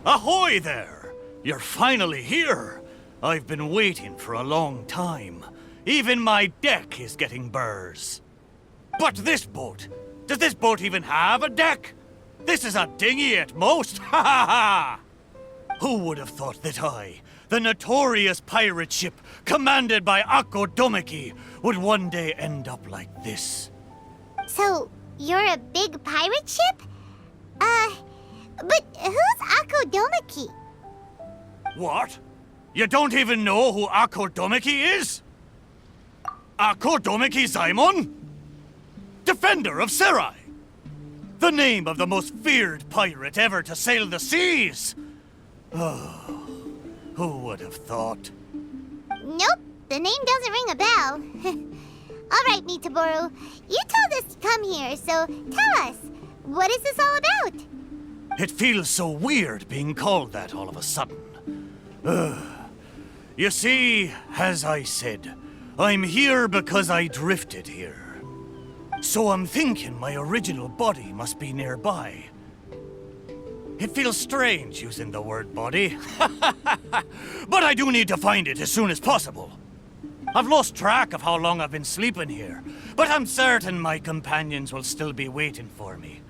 Ahoy there! You're finally here. I've been waiting for a long time. Even my deck is getting burrs. But this boat, does this boat even have a deck? This is a dinghy at most, ha ha ha! Who would have thought that I, the notorious pirate ship commanded by Akko Domeki, would one day end up like this? So, you're a big pirate ship? But who's Akko Domeki? What? You don't even know who Akko Domeki is? Akko Domeki Zaimon? Defender of Serai! The name of the most feared pirate ever to sail the seas! Oh, who would have thought? Nope, the name doesn't ring a bell. All right, Mitaboru, you told us to come here, so tell us, what is this all about? It feels so weird being called that all of a sudden. You see, as I said, I'm here because I drifted here. So I'm thinking my original body must be nearby. It feels strange using the word body, but I do need to find it as soon as possible. I've lost track of how long I've been sleeping here, but I'm certain my companions will still be waiting for me.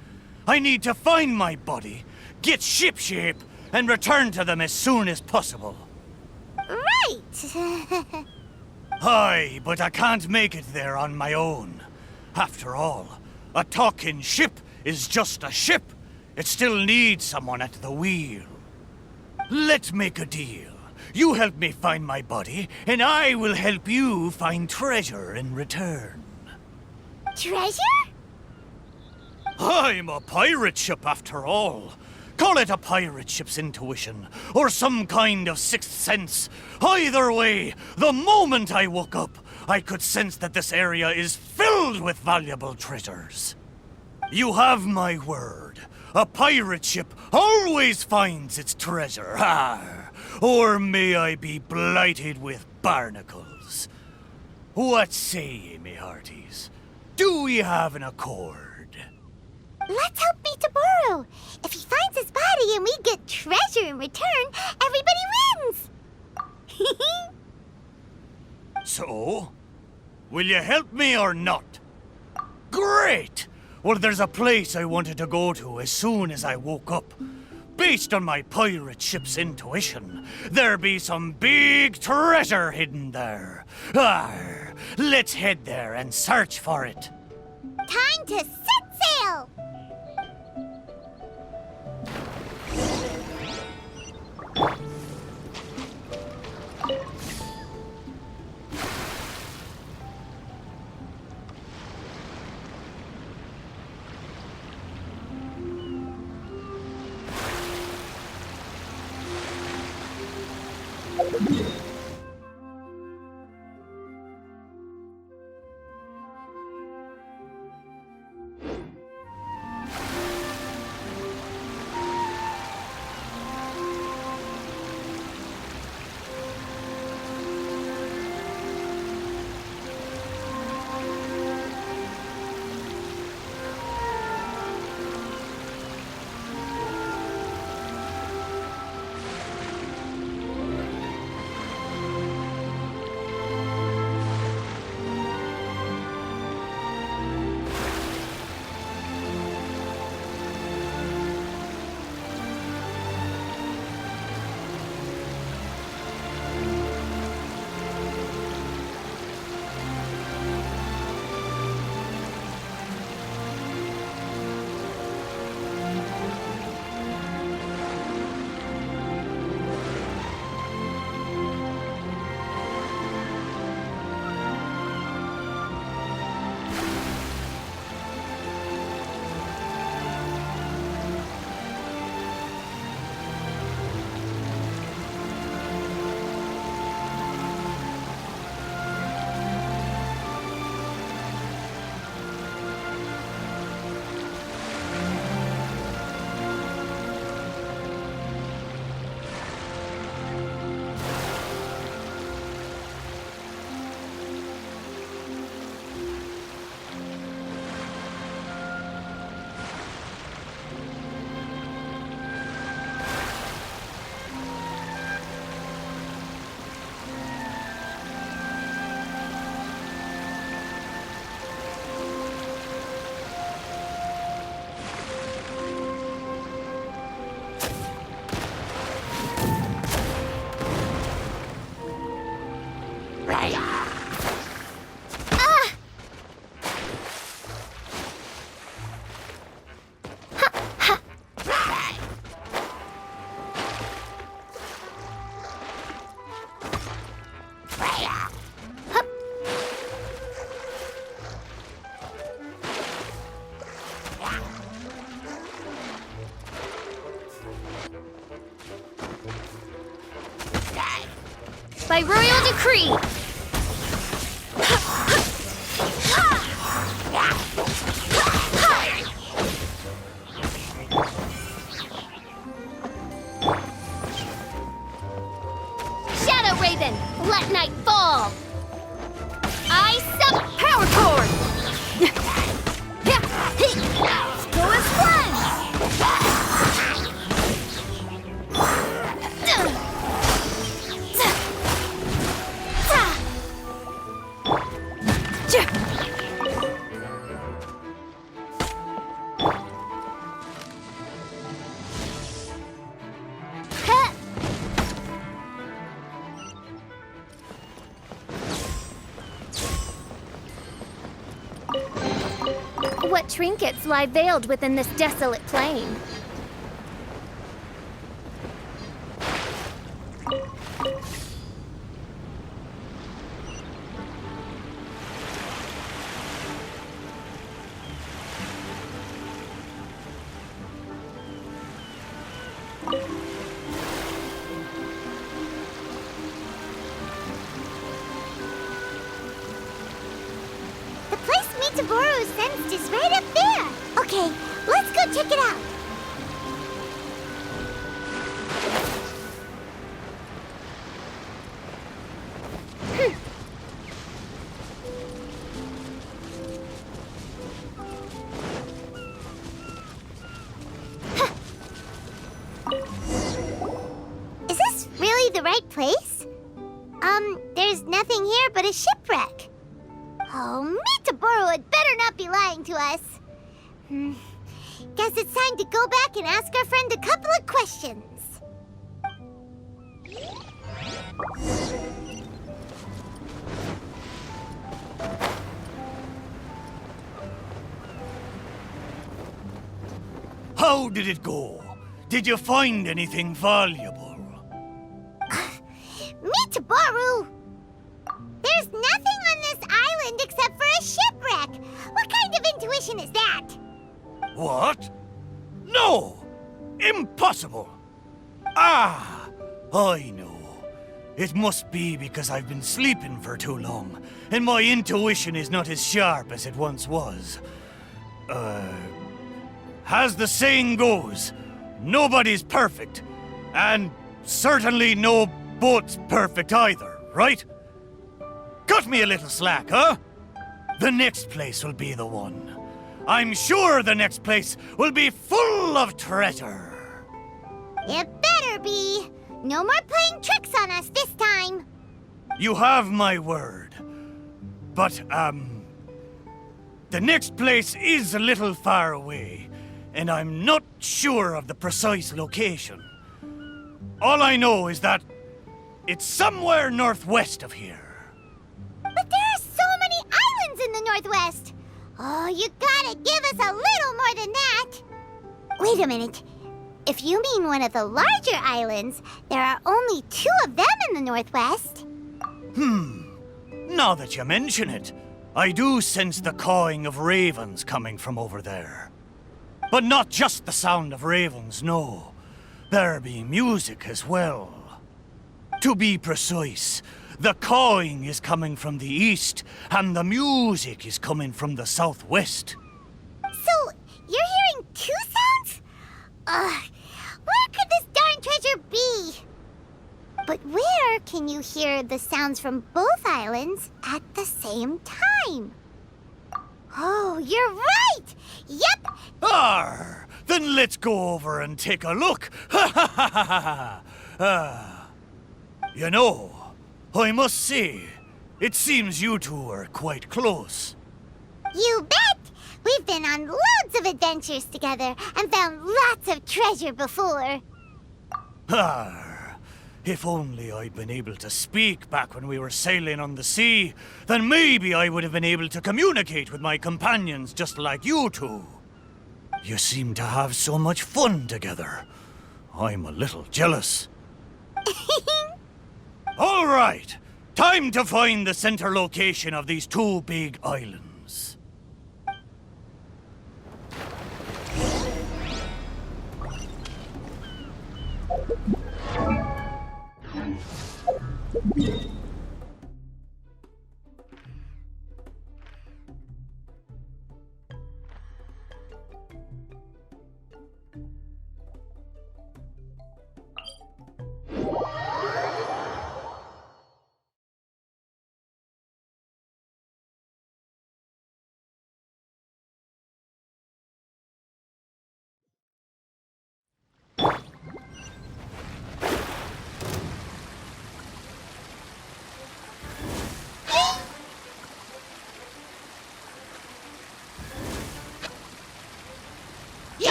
I need to find my body, get shipshape, and return to them as soon as possible. Right! Aye, but I can't make it there on my own. After all, a talking ship is just a ship. It still needs someone at the wheel. Let's make a deal. You help me find my body, and I will help you find treasure in return. Treasure? I'm a pirate ship after all. Call it a pirate ship's intuition, or some kind of sixth sense. Either way, the moment I woke up, I could sense that this area is filled with valuable treasures. You have my word. A pirate ship always finds its treasure. Ah, or may I be blighted with barnacles. What say ye, me hearties? Do we have an accord? Let's help Mitaboru. If he finds his body and we get treasure in return, everybody wins! So? Will you help me or not? Great! Well, there's a place I wanted to go to as soon as I woke up. Based on my pirate ship's intuition, there be some big treasure hidden there. Arr, let's head there and search for it. Time to set sail! Hup. By royal decree! Shadow Raven, let night fall! Ice up power cord! Go as planned! What trinkets lie veiled within this desolate plain? The place Mitaboru sensed is right up there. Okay, let's go check it out. Is this really the right place? There's nothing here but a shipwreck. Oh, Mitaboru had better not be lying to us. Guess it's time to go back and ask our friend a couple of questions. How did it go? Did you find anything valuable? Mitaboru! There's nothing on this island except for a shipwreck. What kind of intuition is that? What? No! Impossible! Ah! I know. It must be because I've been sleeping for too long, and my intuition is not as sharp as it once was. As the saying goes, nobody's perfect, and certainly no boat's perfect either, right? Cut me a little slack, huh? The next place will be the one. I'm sure the next place will be full of treasure. It better be. No more playing tricks on us this time. You have my word. But, the next place is a little far away, and I'm not sure of the precise location. All I know is that it's somewhere northwest of here. But there are so many islands in the Northwest. Oh, you gotta give us a little more than that. Wait a minute. If you mean one of the larger islands, there are only 2 of them in the Northwest. Now that you mention it, I do sense the cawing of ravens coming from over there. But not just the sound of ravens, no. There be music as well. To be precise, the cawing is coming from the east, and the music is coming from the southwest. So, you're hearing 2 sounds? Where could this darn treasure be? But where can you hear the sounds from both islands at the same time? Oh, you're right! Yep! Arr! Then let's go over and take a look. Ha ha ha ha ha! You know, I must say, it seems you two are quite close. You bet! We've been on loads of adventures together and found lots of treasure before. Arr! If only I'd been able to speak back when we were sailing on the sea, then maybe I would have been able to communicate with my companions just like you two. You seem to have so much fun together. I'm a little jealous. All right, Time to find the center location of these two big islands.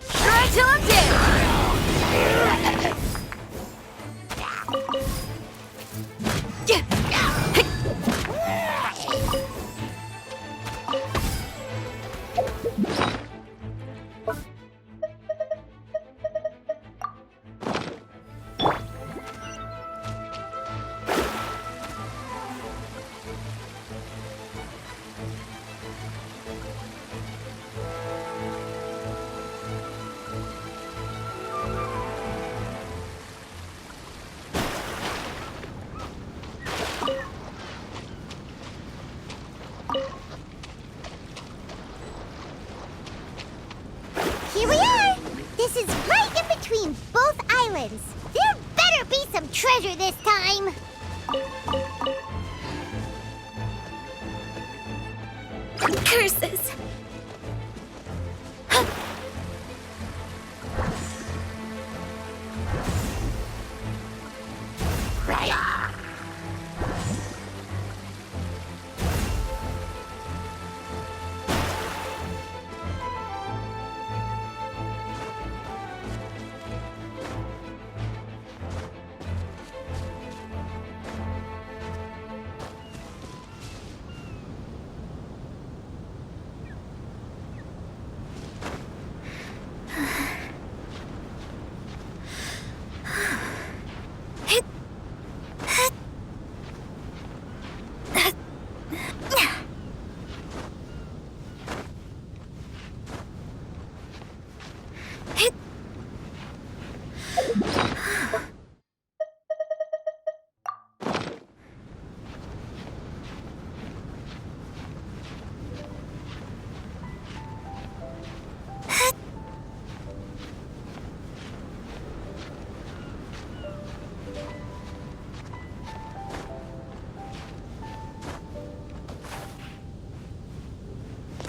Try till I'm dead! Here we are! This is right in between both islands. There better be some treasure this time! Curses!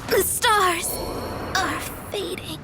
The stars are fading.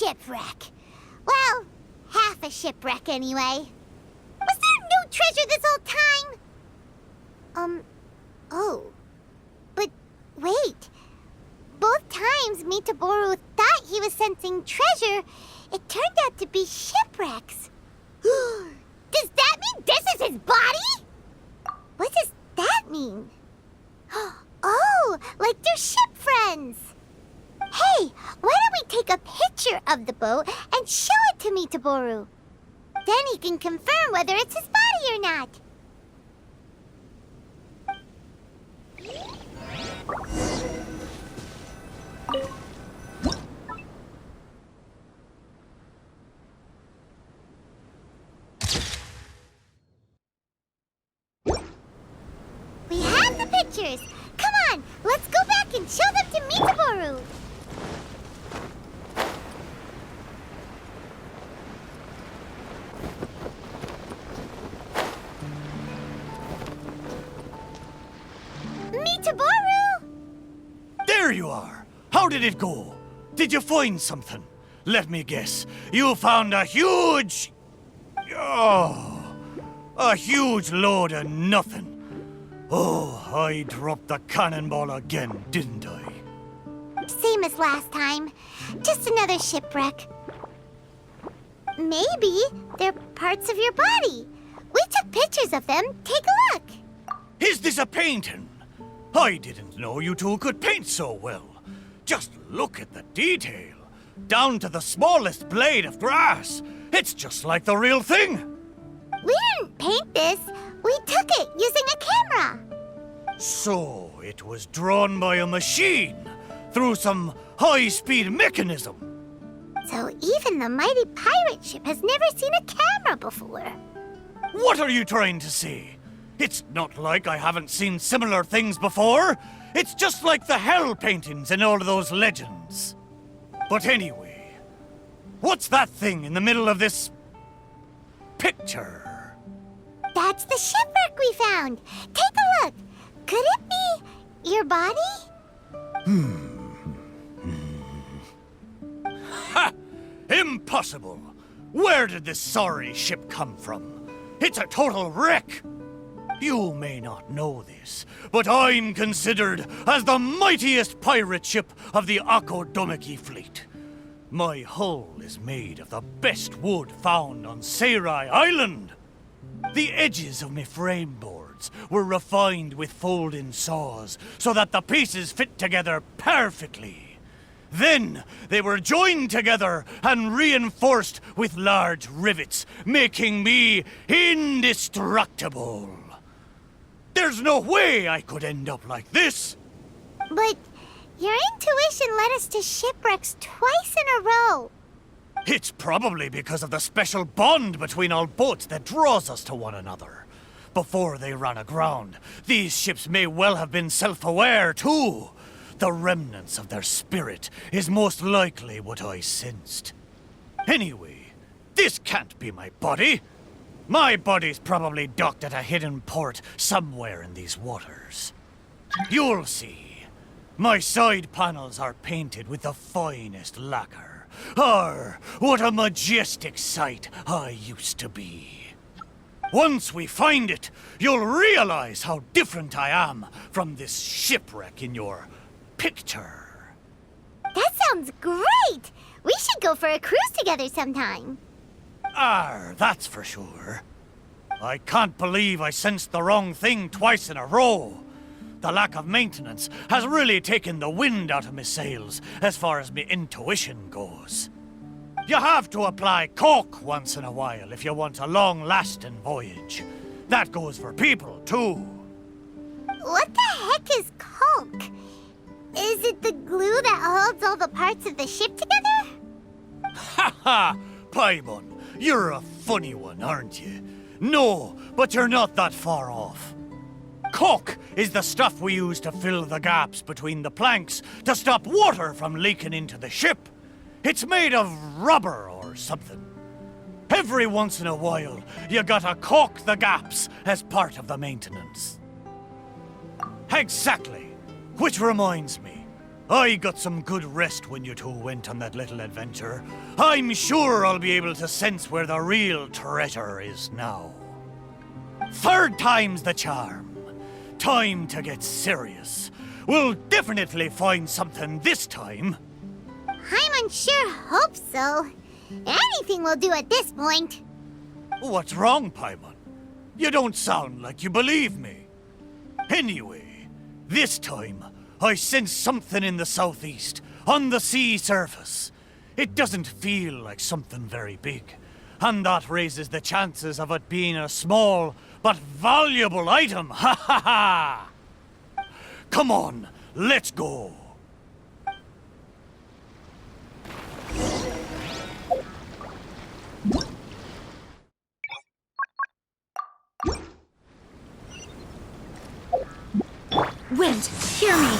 shipwreck. Well, half a shipwreck anyway. Was there no treasure this whole time? Oh. But wait. Both times Mitaboru thought he was sensing treasure, it turned out to be shipwrecks. Does that mean this is his body? What does that mean? Oh, like they're ship friends. Hey, why don't we take a picture of the boat and show it to Mitaboru? Then he can confirm whether it's his body or not. We have the pictures. Come on, let's go back and show them to Mitaboru. Mitaboru! There you are! How did it go? Did you find something? Let me guess. You found a huge... Oh, a huge load of nothing. Oh, I dropped the cannonball again, didn't I? Same as last time. Just another shipwreck. Maybe they're parts of your body. We took pictures of them. Take a look. Is this a painting? I didn't know you two could paint so well. Just look at the detail. Down to the smallest blade of grass. It's just like the real thing. We didn't paint this. We took it using a camera. So it was drawn by a machine through some high-speed mechanism. So even the mighty pirate ship has never seen a camera before. What are you trying to say? It's not like I haven't seen similar things before. It's just like the hell paintings in all of those legends. But anyway, what's that thing in the middle of this picture? That's the shipwreck we found. Take a look. Could it be your body? Ha! Impossible! Where did this sorry ship come from? It's a total wreck! You may not know this, but I'm considered as the mightiest pirate ship of the Akodomiki fleet. My hull is made of the best wood found on Seirai Island. The edges of my frame boards were refined with folding saws so that the pieces fit together perfectly. Then they were joined together and reinforced with large rivets, making me indestructible. There's no way I could end up like this. But your intuition led us to shipwrecks twice in a row. It's probably because of the special bond between our boats that draws us to one another. Before they ran aground, these ships may well have been self-aware too. The remnants of their spirit is most likely what I sensed. Anyway, this can't be my body. My body's probably docked at a hidden port somewhere in these waters. You'll see. My side panels are painted with the finest lacquer. What a majestic sight I used to be. Once we find it, you'll realize how different I am from this shipwreck in your picture. That sounds great! We should go for a cruise together sometime. That's for sure. I can't believe I sensed the wrong thing twice in a row. The lack of maintenance has really taken the wind out of my sails as far as my intuition goes. You have to apply cork once in a while if you want a long-lasting voyage. That goes for people, too. What the heck is caulk? Is it the glue that holds all the parts of the ship together? Ha ha! Paimon, you're a funny one, aren't you? No, but you're not that far off. Caulk is the stuff we use to fill the gaps between the planks to stop water from leaking into the ship. It's made of rubber or something. Every once in a while, you gotta caulk the gaps as part of the maintenance. Exactly. Which reminds me, I got some good rest when you two went on that little adventure. I'm sure I'll be able to sense where the real treasure is now. Third time's the charm. Time to get serious. We'll definitely find something this time. Paimon sure hopes so. Anything will do at this point. What's wrong, Paimon? You don't sound like you believe me. Anyway, this time, I sense something in the southeast, on the sea surface. It doesn't feel like something very big, and that raises the chances of it being a small but valuable item. Ha ha ha! Come on, let's go. Wind, hear me!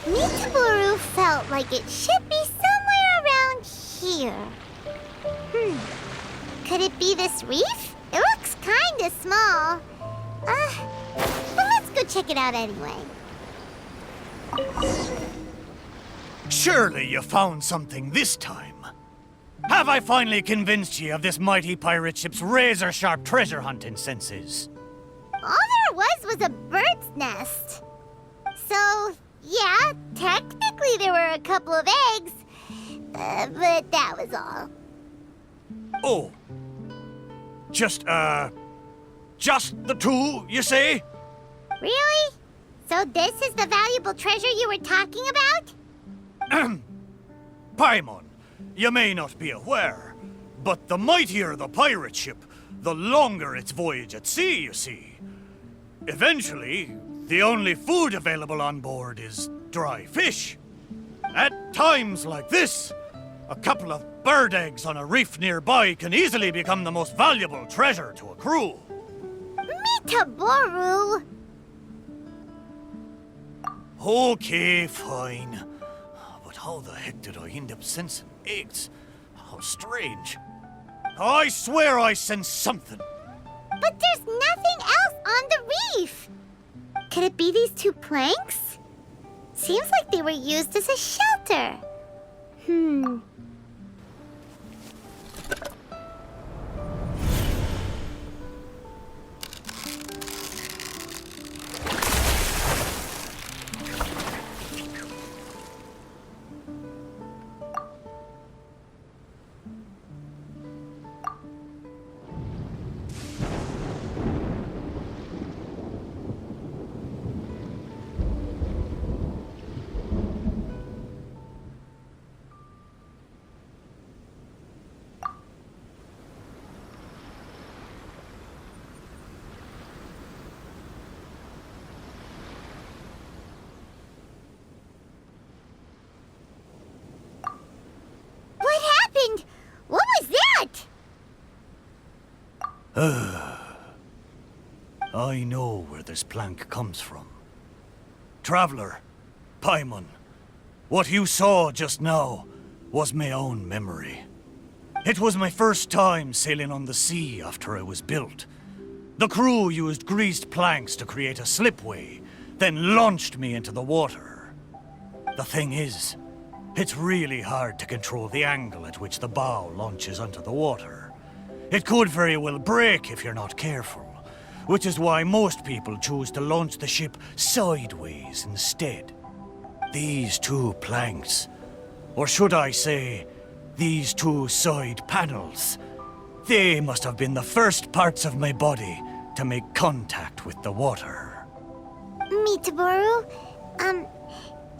Mitaboru felt like it should be somewhere around here. Could it be this reef? It looks kinda small. But let's go check it out anyway. Surely you found something this time. Have I finally convinced you of this mighty pirate ship's razor-sharp treasure hunting senses? All there was a bird's nest. So, yeah, technically there were a couple of eggs, but that was all. Oh. Just the two, you say? Really? So this is the valuable treasure you were talking about? Paimon, you may not be aware, but the mightier the pirate ship, the longer its voyage at sea, you see. Eventually, the only food available on board is dry fish. At times like this, a couple of bird eggs on a reef nearby can easily become the most valuable treasure to a crew. Mitaboru! Okay, fine. But how the heck did I end up sensing eggs? How strange. I swear I sense something. But there's nothing else on the reef! Could it be these two planks? Seems like they were used as a shelter. What happened? What was that? I know where this plank comes from. Traveler, Paimon, what you saw just now was my own memory. It was my first time sailing on the sea after I was built. The crew used greased planks to create a slipway, then launched me into the water. The thing is, it's really hard to control the angle at which the bow launches onto the water. It could very well break if you're not careful, which is why most people choose to launch the ship sideways instead. These two planks, or should I say, these two side panels, they must have been the first parts of my body to make contact with the water. Mitaboru,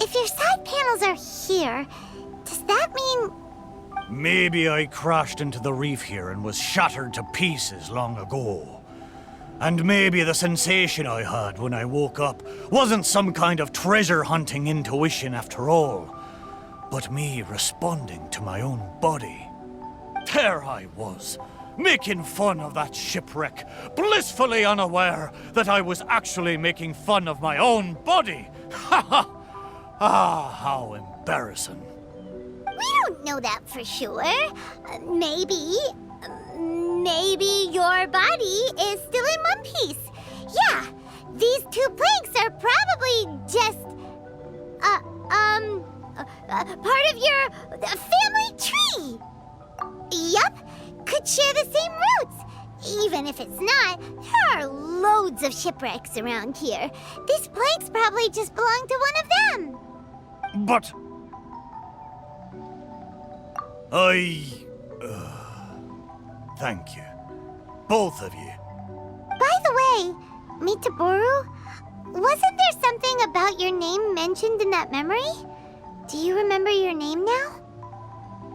if your side panels are here, does that mean... Maybe I crashed into the reef here and was shattered to pieces long ago. And maybe the sensation I had when I woke up wasn't some kind of treasure-hunting intuition after all, but me responding to my own body. There I was, making fun of that shipwreck, blissfully unaware that I was actually making fun of my own body. Ha ha! Ah, how embarrassing. We don't know that for sure. Maybe your body is still in one piece. Yeah, these two planks are probably just, part of your family tree. Yup, could share the same roots. Even if it's not, there are loads of shipwrecks around here. These planks probably just belong to one of them. But... thank you. Both of you. By the way, Mitaboru, wasn't there something about your name mentioned in that memory? Do you remember your name now?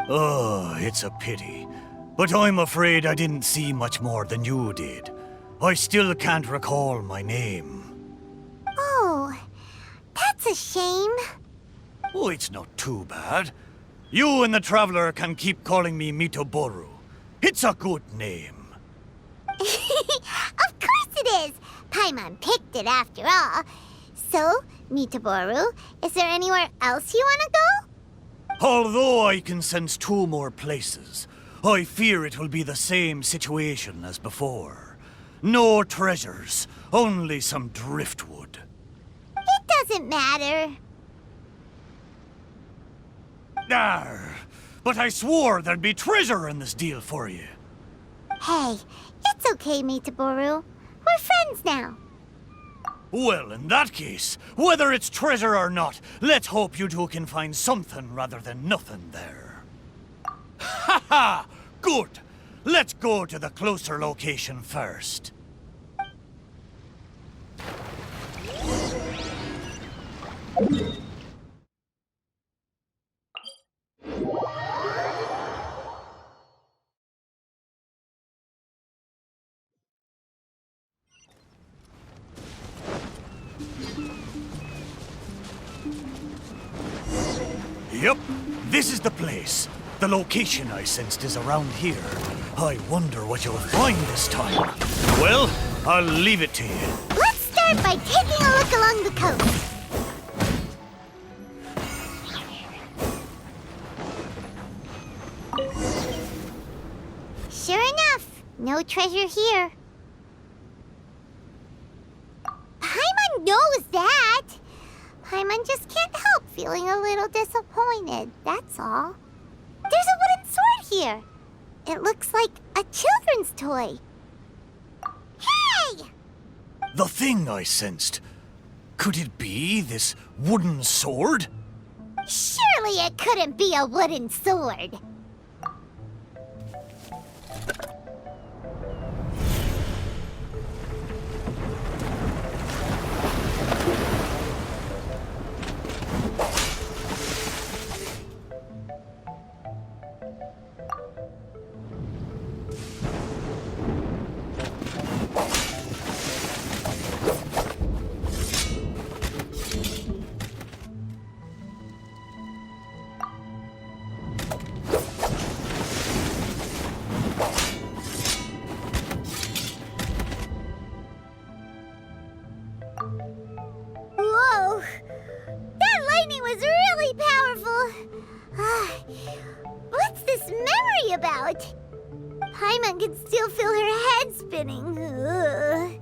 Oh, it's a pity. But I'm afraid I didn't see much more than you did. I still can't recall my name. Oh, that's a shame. Oh, it's not too bad. You and the Traveler can keep calling me Mitoboru. It's a good name. Of course it is! Paimon picked it after all. So, Mitaboru, is there anywhere else you want to go? Although I can sense two more places, I fear it will be the same situation as before. No treasures, only some driftwood. It doesn't matter. Arr, but I swore there'd be treasure in this deal for you. Hey, it's okay, Mitaboru. We're friends now. Well, in that case, whether it's treasure or not, let's hope you two can find something rather than nothing there. Ha ha! Good! Let's go to the closer location first. Yep, this is the place. The location I sensed is around here. I wonder what you'll find this time. Well, I'll leave it to you. Let's start by taking a look along the coast. Sure enough, no treasure here. Paimon knows that. Paimon just can't help feeling a little disappointed, that's all. There's a wooden sword here. It looks like a children's toy. Hey! The thing I sensed. Could it be this wooden sword? Surely it couldn't be a wooden sword. Whoa! That lightning was really powerful! What's this memory about? Paimon can still feel her head spinning.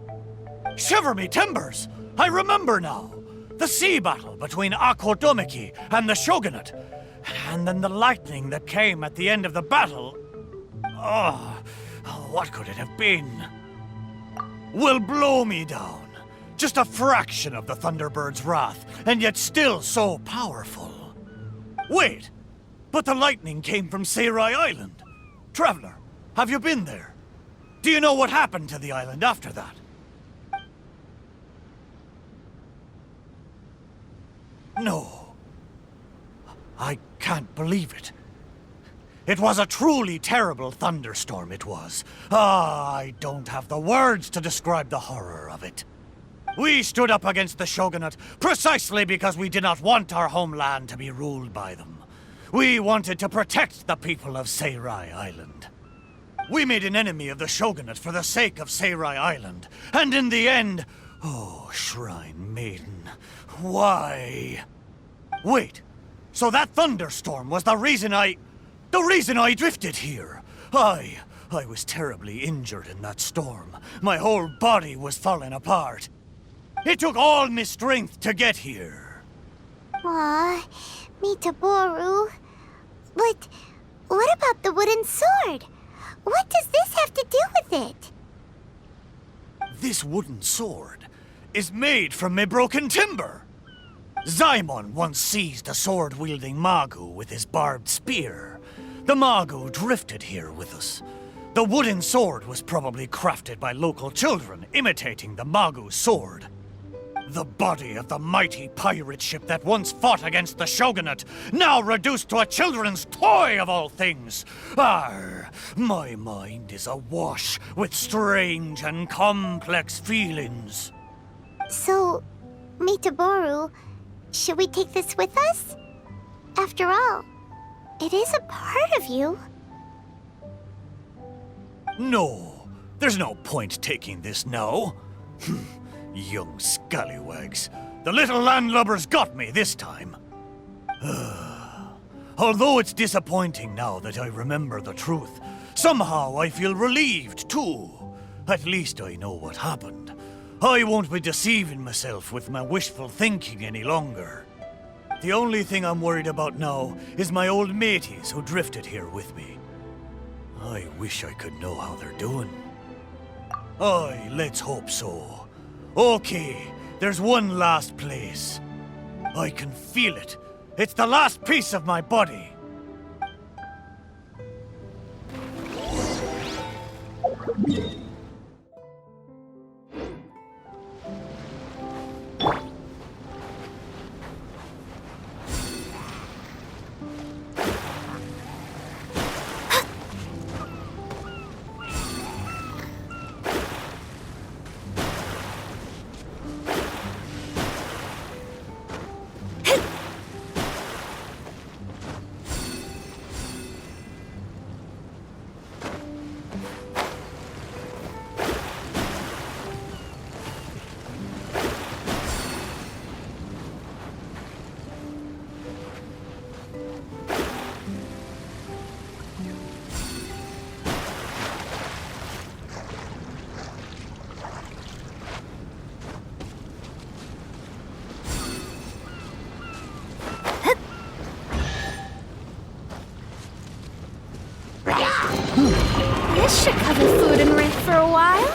Shiver me timbers! I remember now. The sea battle between Akodomiki and the Shogunate. And then the lightning that came at the end of the battle. Oh, what could it have been? Will blow me down. Just a fraction of the Thunderbird's wrath, and yet still so powerful. Wait, but the lightning came from Seirai Island. Traveler, have you been there? Do you know what happened to the island after that? No. I can't believe it. It was a truly terrible thunderstorm, it was. I don't have the words to describe the horror of it. We stood up against the Shogunate precisely because we did not want our homeland to be ruled by them. We wanted to protect the people of Seirai Island. We made an enemy of the Shogunate for the sake of Seirai Island. And in the end... Oh, Shrine Maiden, why? Wait, so that thunderstorm was the reason I drifted here. I was terribly injured in that storm. My whole body was falling apart. It took all my strength to get here. Aw, Mitaboru. But what about the wooden sword? What does this have to do with it? This wooden sword is made from my broken timber. Zaimon once seized a sword-wielding Magu with his barbed spear. The Magu drifted here with us. The wooden sword was probably crafted by local children, imitating the Magu's sword. The body of the mighty pirate ship that once fought against the Shogunate, now reduced to a children's toy of all things. Arr, my mind is awash with strange and complex feelings. So, Mitaboru, should we take this with us? After all, it is a part of you. No, there's no point taking this now. Young scallywags. The little landlubbers got me this time. Although it's disappointing now that I remember the truth, somehow I feel relieved too. At least I know what happened. I won't be deceiving myself with my wishful thinking any longer. The only thing I'm worried about now is my old mateys who drifted here with me. I wish I could know how they're doing. Aye, let's hope so. Okay, there's one last place. I can feel it. It's the last piece of my body. This should cover food and rent for a while.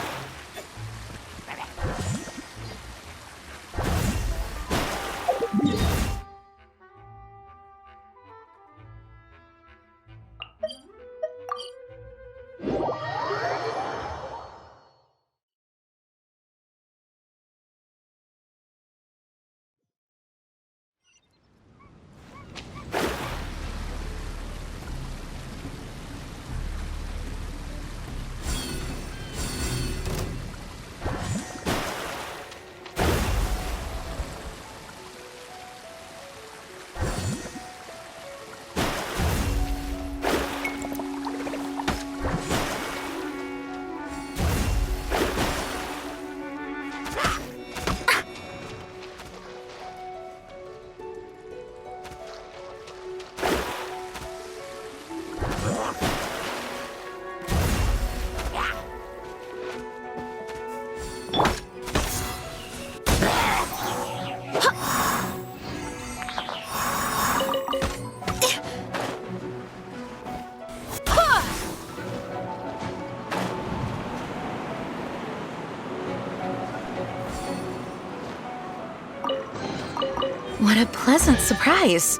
What a pleasant surprise.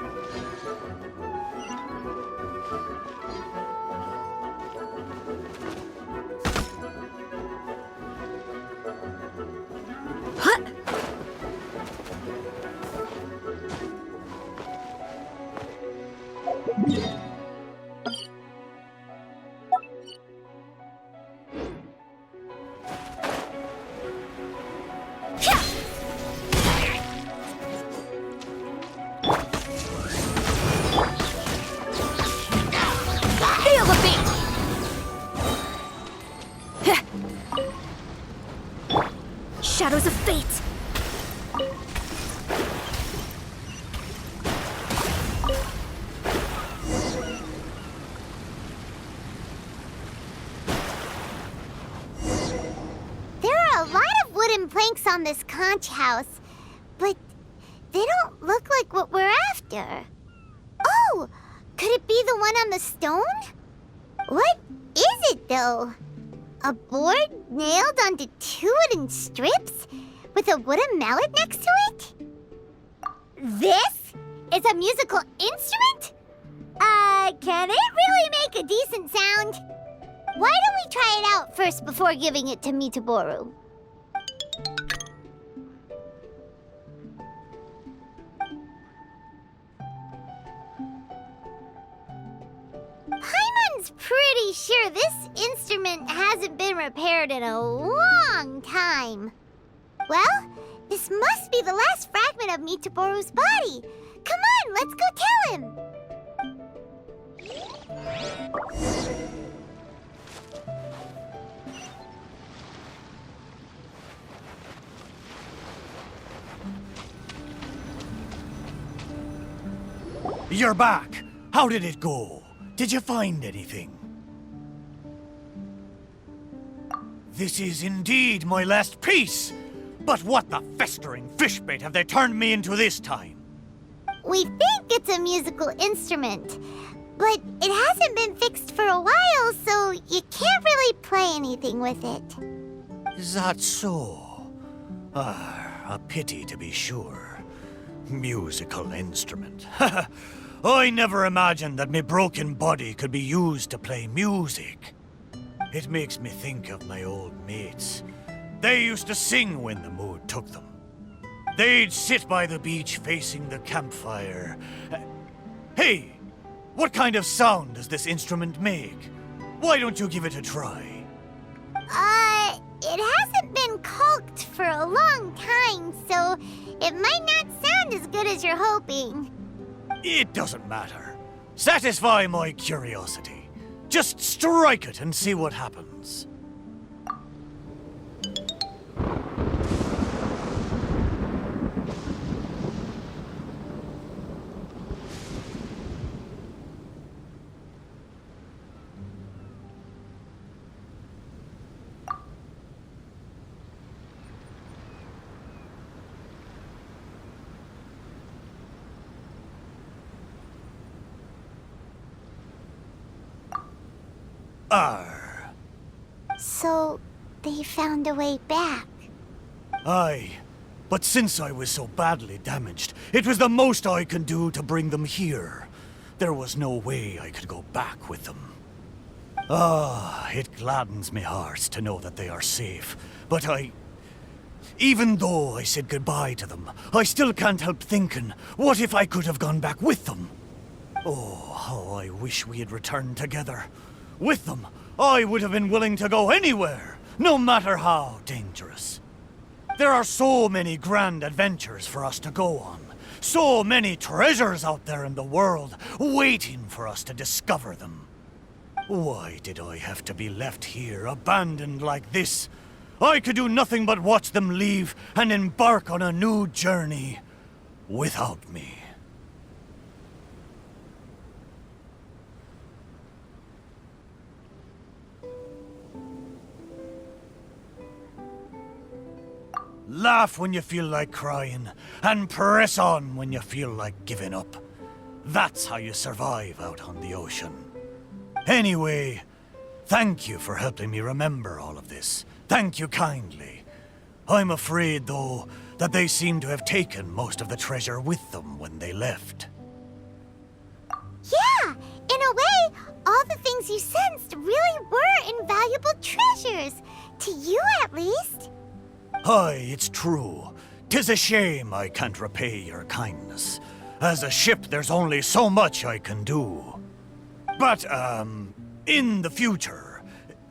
What? shadows of fate! There are a lot of wooden planks on this conch house, but they don't look like what we're after. Oh! Could it be the one on the stone? What is it, though? A board nailed onto two wooden strips with a wooden mallet next to it? This is a musical instrument? Can it really make a decent sound? Why don't we try it out first before giving it to Mitaboru? Paimon's pretty sure this instrument hasn't been repaired in a long time. Well, this must be the last fragment of Mitaboru's body. Come on, let's go tell him. You're back. How did it go? Did you find anything? This is indeed my last piece. But what the festering fishbait have they turned me into this time? We think it's a musical instrument, but it hasn't been fixed for a while, so you can't really play anything with it. Is that so? A pity to be sure. Musical instrument. I never imagined that my broken body could be used to play music. It makes me think of my old mates. They used to sing when the mood took them. They'd sit by the beach facing the campfire. Hey, what kind of sound does this instrument make? Why don't you give it a try? It hasn't been caulked for a long time, so it might not sound as good as you're hoping. It doesn't matter. Satisfy my curiosity. Just strike it and see what happens. Arr. So, they found a way back. Aye, but since I was so badly damaged, it was the most I could do to bring them here. There was no way I could go back with them. It gladdens me heart to know that they are safe, but even though I said goodbye to them, I still can't help thinking, what if I could have gone back with them? Oh, how I wish we had returned together. With them, I would have been willing to go anywhere, no matter how dangerous. There are so many grand adventures for us to go on. So many treasures out there in the world, waiting for us to discover them. Why did I have to be left here, abandoned like this? I could do nothing but watch them leave and embark on a new journey without me. Laugh when you feel like crying, and press on when you feel like giving up. That's how you survive out on the ocean. Anyway, thank you for helping me remember all of this. Thank you kindly. I'm afraid, though, that they seem to have taken most of the treasure with them when they left. Yeah, in a way, all the things you sensed really were invaluable treasures. To you, at least. Aye, it's true. 'Tis a shame I can't repay your kindness. As a ship, there's only so much I can do. But, in the future,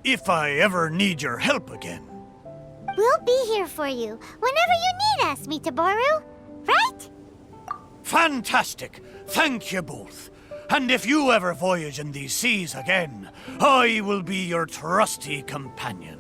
if I ever need your help again... We'll be here for you whenever you need us, Mitaboru. Right? Fantastic! Thank you both. And if you ever voyage in these seas again, I will be your trusty companion.